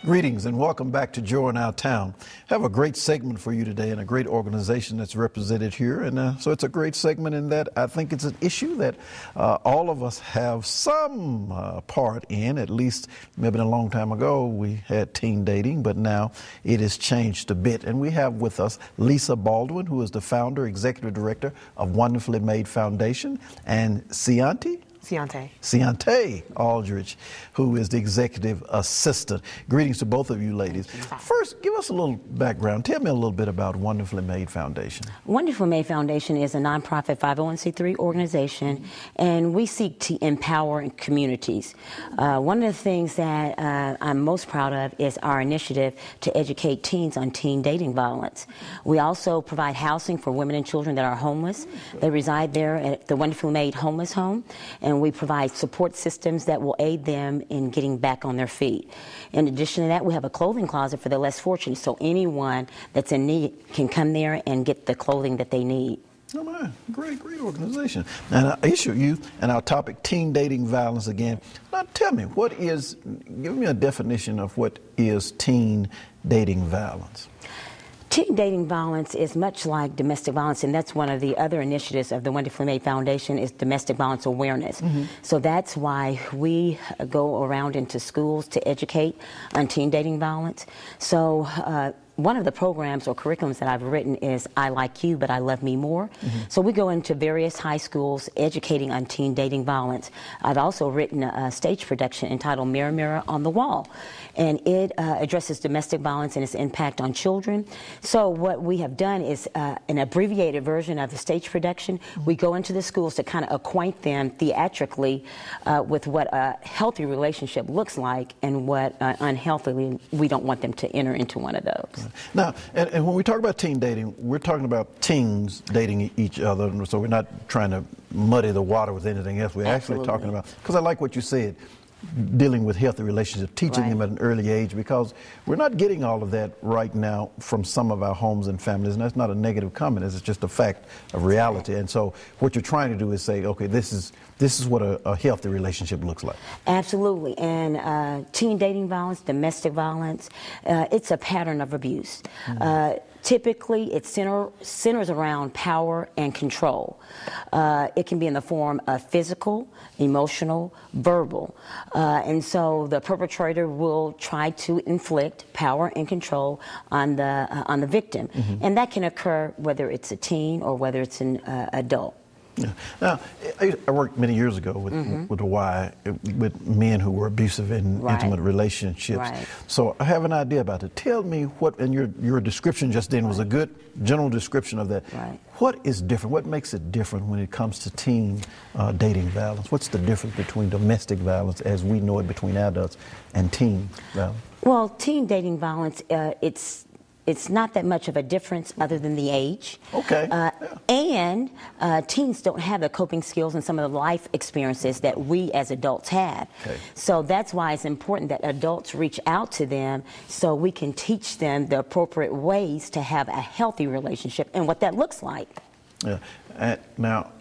Greetings and welcome back to Joy in Our Town. Have a great segment for you today and a great organization that's represented here. And so it's a great segment in that I think it's an issue that all of us have some part in. At least maybe a long time ago we had teen dating, but now it has changed a bit. And we have with us Lisa Baldwin, who is the founder, executive director of Wonderfully Made Foundation, and Ciante Aldridge, who is the executive assistant. Greetings to both of you ladies. First, give us a little background. Tell me a little bit about Wonderfully Made Foundation. Wonderfully Made Foundation is a nonprofit 501c3 organization, and we seek to empower communities. One of the things that I'm most proud of is our initiative to educate teens on teen dating violence. We also provide housing for women and children that are homeless. They reside there at the Wonderfully Made Homeless Home, and we provide support systems that will aid them in getting back on their feet. In addition to that, we have a clothing closet for the less fortunate, so anyone that's in need can come there and get the clothing that they need. Oh man, great organization. And our issue, youth, and our topic, teen dating violence again. Now tell me, give me a definition of what is teen dating violence. Teen dating violence is much like domestic violence, and that's one of the other initiatives of the Wonderfully Made Foundation is domestic violence awareness. So that's why we go around into schools to educate on teen dating violence. So one of the programs or curriculums that I've written is I Like You, But I Love Me More. So we go into various high schools educating on teen dating violence. I've also written a stage production entitled Mirror, Mirror on the Wall, and it addresses domestic violence and its impact on children. So what we have done is an abbreviated version of the stage production. We go into the schools to kind of acquaint them theatrically with what a healthy relationship looks like and what unhealthily we don't want them to enter into one of those. Now, and when we talk about teen dating, we're talking about teens dating each other, so we're not trying to muddy the water with anything else. We're actually talking about, because I like what you said, dealing with healthy relationships, teaching them at an early age, because we're not getting all of that right now from some of our homes and families, and that's not a negative comment, it's just a fact of reality. And so what you're trying to do is say, okay, this is what a healthy relationship looks like. Absolutely. And teen dating violence, domestic violence, it's a pattern of abuse. Typically, it centers around power and control. It can be in the form of physical, emotional, verbal. And so the perpetrator will try to inflict power and control on the victim. And that can occur whether it's a teen or whether it's an adult. Yeah. Now, I worked many years ago with with men who were abusive in intimate relationships. So I have an idea about it. Tell me what, and your description just then was a good general description of that. What is different? What makes it different when it comes to teen dating violence? What's the difference between domestic violence as we know it between adults and teen violence? Well, teen dating violence, it's not that much of a difference other than the age. And teens don't have the coping skills and some of the life experiences that we as adults have. So that's why it's important that adults reach out to them so we can teach them the appropriate ways to have a healthy relationship and what that looks like. Now,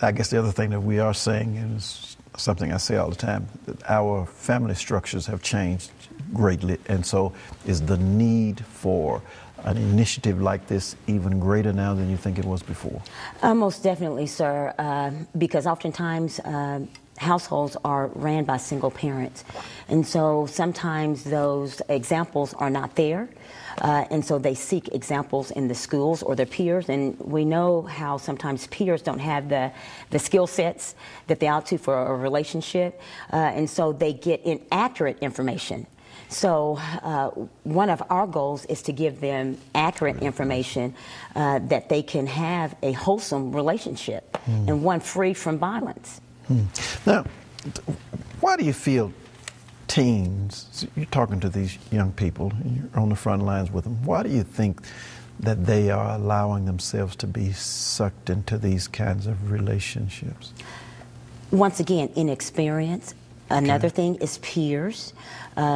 I guess the other thing that we are saying is something I say all the time, that our family structures have changed greatly, and so is the need for an initiative like this even greater now than you think it was before? Most definitely, sir, because oftentimes households are ran by single parents, and so sometimes those examples are not there. And so they seek examples in the schools or their peers, and we know how sometimes peers don't have the skill sets that they ought to for a relationship, and so they get inaccurate information. So one of our goals is to give them accurate information that they can have a wholesome relationship and one free from violence. Now, why do you feel teens, you're talking to these young people, and you're on the front lines with them, why do you think that they are allowing themselves to be sucked into these kinds of relationships? Once again, inexperience. Another thing is peers.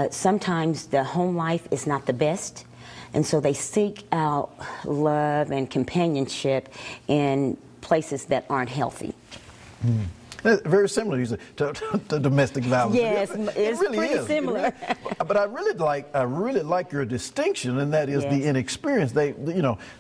Sometimes the home life is not the best, and so they seek out love and companionship in places that aren't healthy. Very similar, you say, to domestic violence. Yes, it's really pretty is. similar. But I really like your distinction, and that is the inexperience.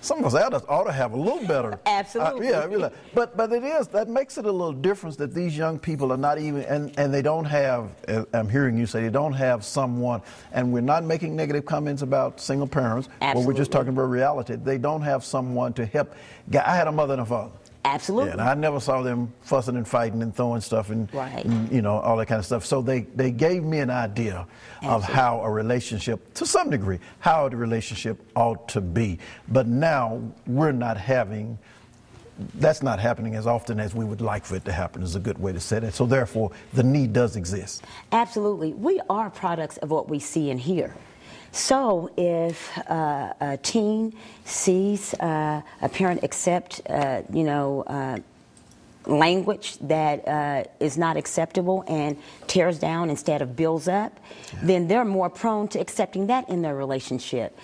Some of us adults ought to have a little better. Absolutely. Yeah, really. But that makes it a little difference that these young people are not even, and they don't have, I'm hearing you say, they don't have someone, and we're not making negative comments about single parents, but we're just talking about reality. They don't have someone to help. I had a mother and a father. Absolutely. Yeah, and I never saw them fussing and fighting and throwing stuff and all that kind of stuff. So they gave me an idea of how a relationship, to some degree, how the relationship ought to be. But now that's not happening as often as we would like for it to happen, is a good way to say that. So therefore, the need does exist. Absolutely. We are products of what we see and hear. So if a teen sees a parent accept, language that is not acceptable and tears down instead of builds up, then they're more prone to accepting that in their relationship.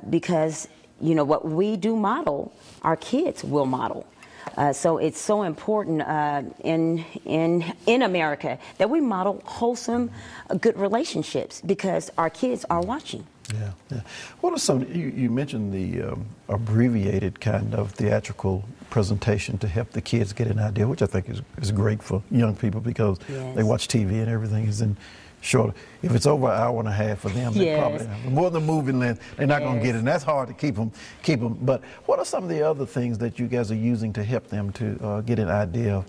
Because, what we do model, our kids will model. So it's so important in America that we model wholesome, good relationships because our kids are watching. Yeah. What are some? You mentioned the abbreviated kind of theatrical presentation to help the kids get an idea, which I think is great for young people because they watch TV and everything is in short. If it's over an hour and a half for them, they probably more than the movie length, they're not going to get it. And that's hard to keep them. But what are some of the other things that you guys are using to help them to get an idea of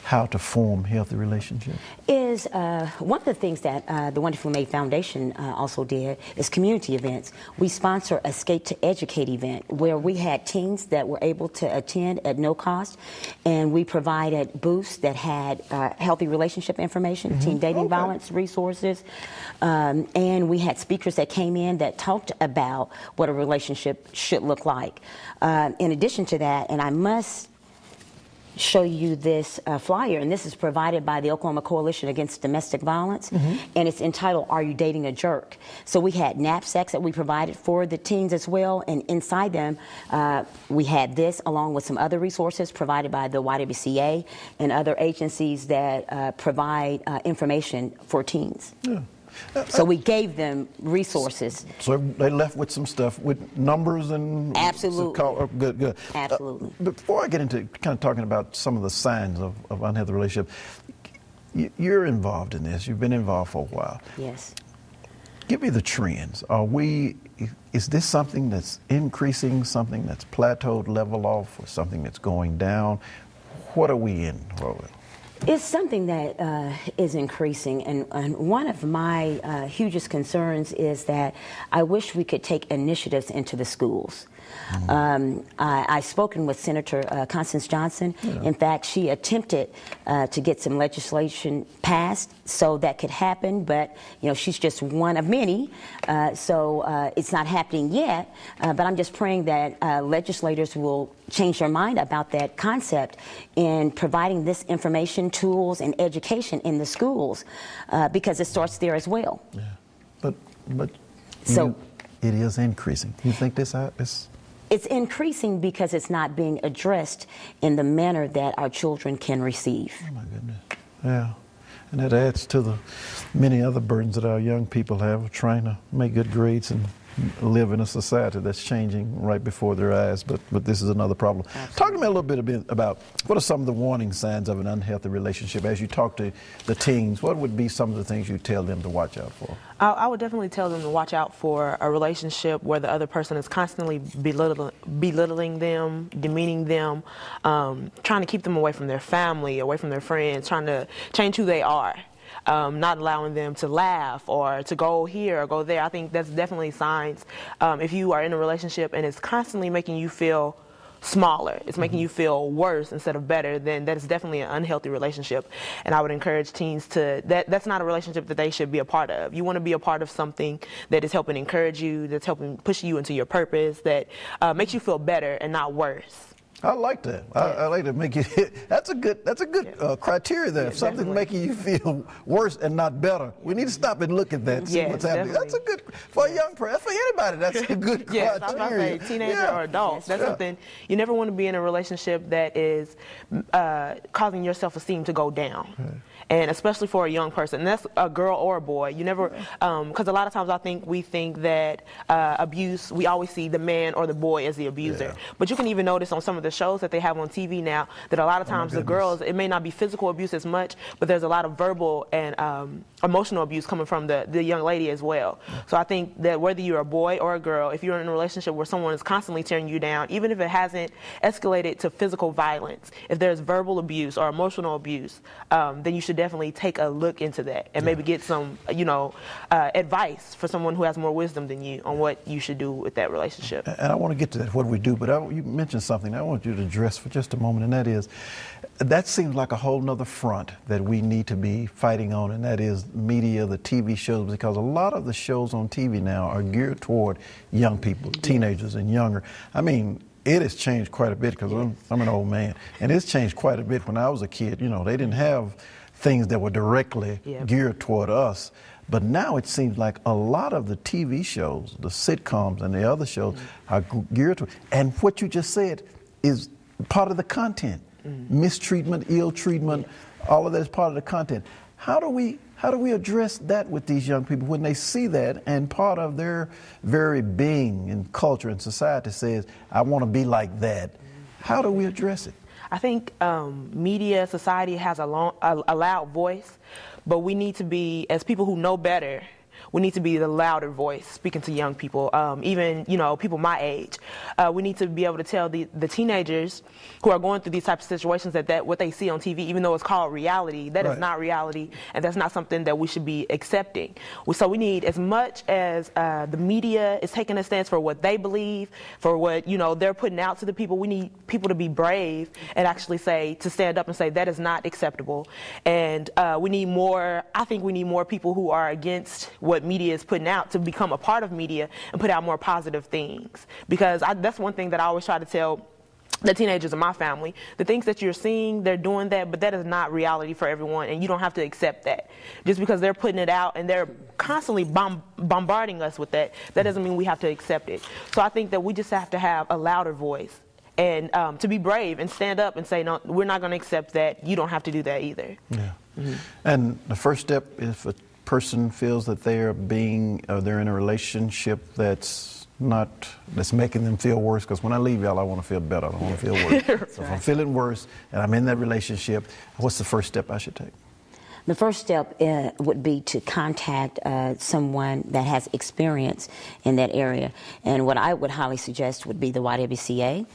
how to form healthy relationships? Is one of the things that the Wonderfully Made Foundation also did is community events. We sponsor a Skate to Educate event where we had teens that were able to attend at no cost, and we provided booths that had healthy relationship information, teen dating violence resources, and we had speakers that came in that talked about what a relationship should look like. In addition to that, and I must show you this flyer, and this is provided by the Oklahoma Coalition Against Domestic Violence, and it's entitled, Are You Dating a Jerk? So we had knapsacks that we provided for the teens as well, and inside them we had this along with some other resources provided by the YWCA and other agencies that provide information for teens. So we gave them resources. So they left with some stuff, with numbers and... Absolutely. Good. Absolutely. Before I get into kind of talking about some of the signs of unhealthy relationship, you're involved in this. You've been involved for a while. Yes. Give me the trends. Is this something that's increasing, something that's plateaued, level off, or something that's going down? What are we in? It's something that is increasing, and one of my hugest concerns is that I wish we could take initiatives into the schools. I've spoken with Senator Constance Johnson. In fact, she attempted to get some legislation passed so that could happen, but she's just one of many, so it's not happening yet. But I'm just praying that legislators will change their mind about that concept in providing this information, tools, and education in the schools, because it starts there as well. Yeah, but so it is increasing. You think this is? It's increasing because it's not being addressed in the manner that our children can receive. Oh my goodness. Yeah. And that adds to the many other burdens that our young people have, trying to make good grades and live in a society that's changing right before their eyes, but this is another problem. Absolutely. Talk to me a little bit about what are some of the warning signs of an unhealthy relationship. As you talk to the teens, what would be some of the things you tell them to watch out for? I would definitely tell them to watch out for a relationship where the other person is constantly belittling them, demeaning them, trying to keep them away from their family, away from their friends, trying to change who they are. Not allowing them to laugh or to go here or go there. I think that's definitely signs. If you are in a relationship and it's constantly making you feel smaller, it's making you feel worse instead of better, then that is definitely an unhealthy relationship. And I would encourage teens to, that's not a relationship that they should be a part of. You want to be a part of something that is helping encourage you, that's helping push you into your purpose, that makes you feel better and not worse. I like that. I like to make it. That's a good criteria there. If something's making you feel worse and not better, we need to stop and look at that. See what's happening. That's a good for a young person. For anybody, that's a good criteria. Yes, I was about to say teenager or adults. That's something you never want to be in a relationship that is causing your self-esteem to go down. Right. And especially for a young person, and that's a girl or a boy. You never, because a lot of times we think that abuse, we always see the man or the boy as the abuser. But you can even notice on some of the shows that they have on TV now that a lot of times the girls, it may not be physical abuse as much, but there's a lot of verbal and emotional abuse coming from the young lady as well. So I think that whether you're a boy or a girl, if you're in a relationship where someone is constantly tearing you down, even if it hasn't escalated to physical violence, if there's verbal abuse or emotional abuse, then you should definitely take a look into that and maybe get some, advice for someone who has more wisdom than you on what you should do with that relationship. And I want to get to that, what we do, but you mentioned something I want you to address for just a moment, and that is, that seems like a whole nother front that we need to be fighting on, and that is media, the TV shows, because a lot of the shows on TV now are geared toward young people, teenagers and younger. I mean, it has changed quite a bit because I'm an old man, and it's changed quite a bit. When I was a kid, they didn't have things that were directly geared toward us. But now it seems like a lot of the TV shows, the sitcoms and the other shows are geared toward, and what you just said is part of the content. Mistreatment, ill treatment, all of that is part of the content. How do we address that with these young people when they see that and part of their very being and culture and society says, I want to be like that? How do we address it? I think media, society has a loud voice, but we need to be, as people who know better, we need to be the louder voice speaking to young people, even people my age. We need to be able to tell the teenagers who are going through these types of situations that what they see on TV, even though it's called reality, that is not reality, and that's not something that we should be accepting. So we need, as much as the media is taking a stance for what they believe, for what they're putting out to the people, we need people to be brave and actually to stand up and say that is not acceptable. And we need more. I think we need more people who are against what media is putting out to become a part of media and put out more positive things, because that's one thing that I always try to tell the teenagers in my family. The things that you're seeing, they're doing that, but that is not reality for everyone, and you don't have to accept that. Just because they're putting it out and they're constantly bombarding us with that doesn't mean we have to accept it. So I think that we just have to have a louder voice and to be brave and stand up and say, no, we're not going to accept that. You don't have to do that either. And the first step is for person feels that they're in a relationship that's making them feel worse, because when I leave y'all, I want to feel better. I don't want to feel worse. So if I'm feeling worse and I'm in that relationship, what's the first step I should take? The first step would be to contact someone that has experience in that area. And what I would highly suggest would be the YWCA.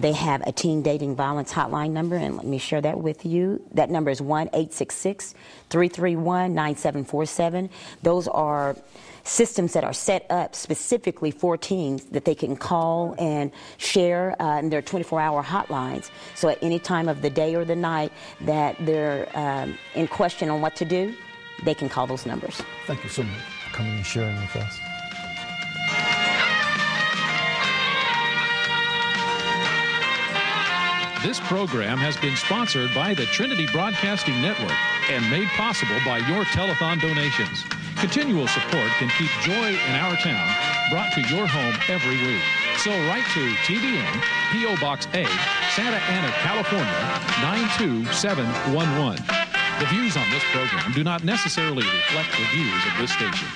They have a teen dating violence hotline number, and let me share that with you. That number is 1-866-331-9747. Those are systems that are set up specifically for teens that they can call and share in their 24-hour hotlines. So at any time of the day or the night that they're in question on what to do, they can call those numbers. Thank you so much for coming and sharing with us. This program has been sponsored by the Trinity Broadcasting Network and made possible by your telethon donations. Continual support can keep joy in our town brought to your home every week. So write to TBN, P.O. Box A, Santa Ana, California, 92711. The views on this program do not necessarily reflect the views of this station.